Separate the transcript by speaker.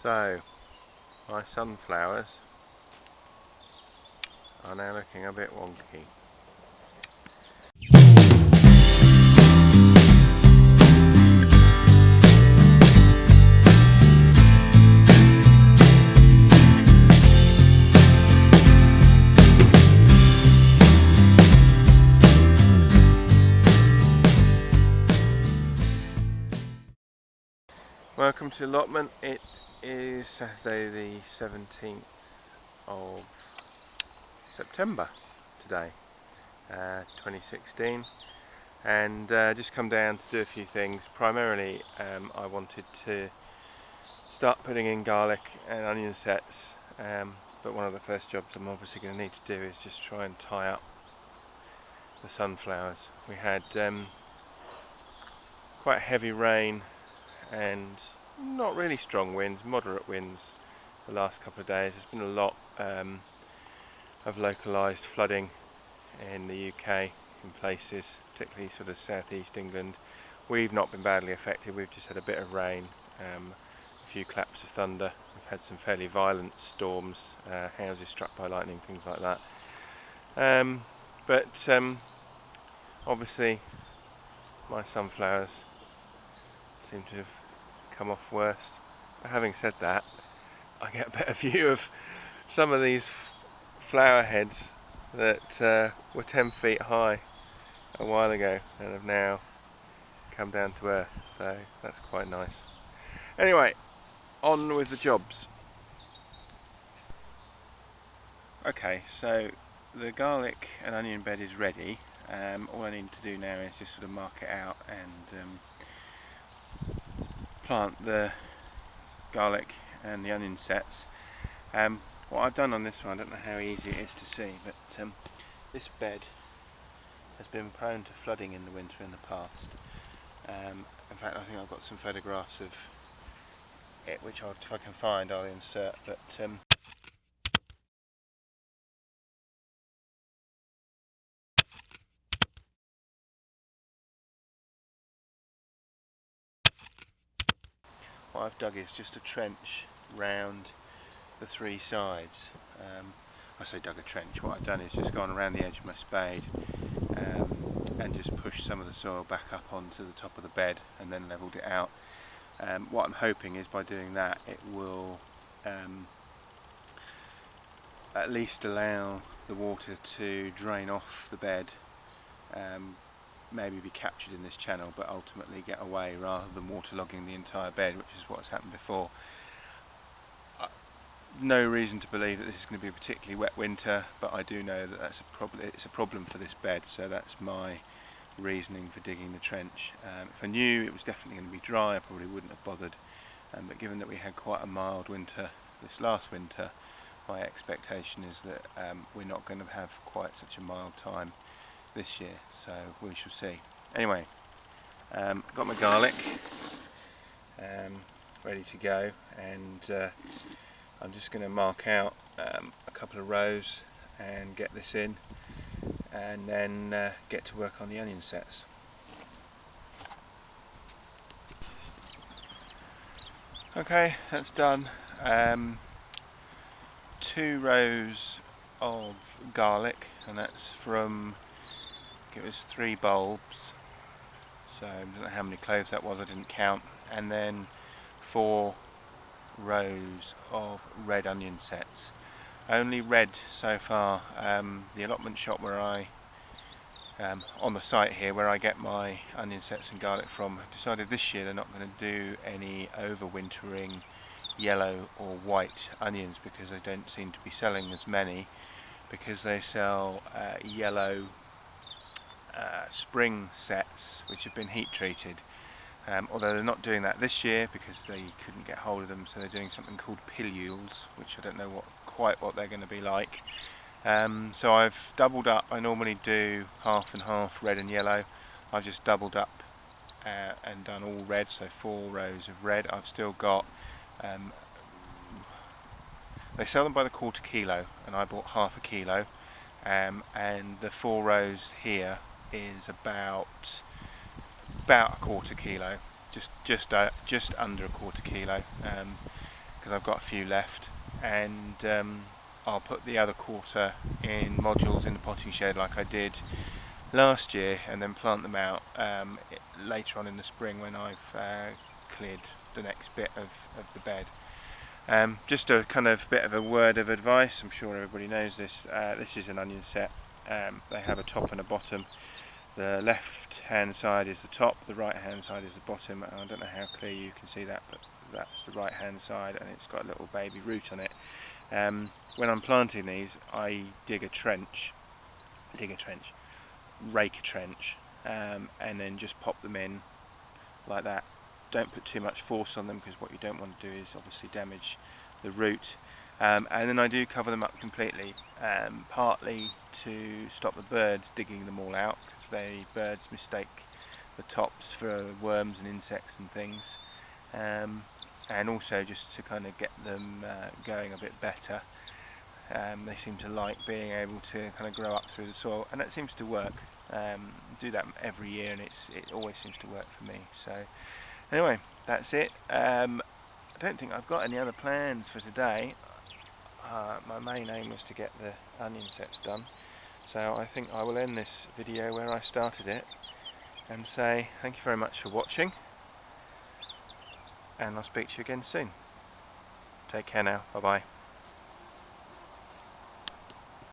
Speaker 1: So, my sunflowers are now looking a bit wonky. Welcome to Allotment. It is Saturday the 17th of September today, 2016, and just come down to do a few things. Primarily I wanted to start putting in garlic and onion sets, but one of the first jobs I'm obviously going to need to do is just try and tie up the sunflowers. We had quite heavy rain and not really strong winds, moderate winds the last couple of days. There's been a lot of localised flooding in the UK in places, particularly sort of southeast England. We've not been badly affected, we've just had a bit of rain, a few claps of thunder. We've had some fairly violent storms, houses struck by lightning, things like that. But obviously my sunflowers seem to have come off worst. But having said that, I get a better view of some of these flower heads that were 10 feet high a while ago and have now come down to earth, so that's quite nice. Anyway, on with the jobs. Okay, so the garlic and onion bed is ready. All I need to do now is just sort of mark it out and plant the garlic and the onion sets. What I've done on this one, I don't know how easy it is to see, but this bed has been prone to flooding in the winter in the past. In fact, I think I've got some photographs of it, which if I can find, I'll insert. But what I've dug is just a trench round the three sides. I say dug a trench, what I've done is just gone around the edge of my spade and just pushed some of the soil back up onto the top of the bed and then levelled it out. What I'm hoping is by doing that it will at least allow the water to drain off the bed, maybe be captured in this channel but ultimately get away rather than waterlogging the entire bed, which is what's happened before. No reason to believe that this is going to be a particularly wet winter, but I do know that that's a problem. It's a problem for this bed, so that's my reasoning for digging the trench. If I knew it was definitely going to be dry, I probably wouldn't have bothered, but given that we had quite a mild winter this last winter, my expectation is that we're not going to have quite such a mild time this year, so we shall see. Anyway, got my garlic ready to go, and I'm just going to mark out a couple of rows and get this in, and then get to work on the onion sets. Okay, that's done. 2 rows of garlic, and that's from, I think it was 3 bulbs, so I don't know how many cloves that was, I didn't count, and then 4 rows of red onion sets. Only red so far. The allotment shop where I on the site here where I get my onion sets and garlic from have decided this year they're not going to do any overwintering yellow or white onions because they don't seem to be selling as many, because they sell yellow spring sets which have been heat treated. Although they're not doing that this year because they couldn't get hold of them, so they're doing something called pilules, which I don't know quite what they're going to be like. So I've doubled up. I normally do half and half, red and yellow. I've just doubled up and done all red, so 4 rows of red. I've still got, they sell them by the quarter kilo, and I bought half a kilo, and the 4 rows here is about a quarter kilo, just under a quarter kilo. because I've got a few left, and I'll put the other quarter in modules in the potting shed like I did last year, and then plant them out later on in the spring when I've cleared the next bit of the bed. Just a kind of bit of a word of advice, I'm sure everybody knows this. This is an onion set. They have a top and a bottom. The left hand side is the top, the right hand side is the bottom. I don't know how clear you can see that, but that's the right hand side, and it's got a little baby root on it. When I'm planting these, I dig a trench, rake a trench, and then just pop them in like that. Don't put too much force on them, because what you don't want to do is obviously damage the root. And then I do cover them up completely, partly to stop the birds digging them all out, because birds mistake the tops for worms and insects and things, and also just to kind of get them going a bit better. They seem to like being able to kind of grow up through the soil, and that seems to work. Do that every year, and it always seems to work for me. So anyway, that's it. I don't think I've got any other plans for today. My main aim was to get the onion sets done, so I think I will end this video where I started it and say thank you very much for watching, and I'll speak to you again soon. Take care now. Bye bye.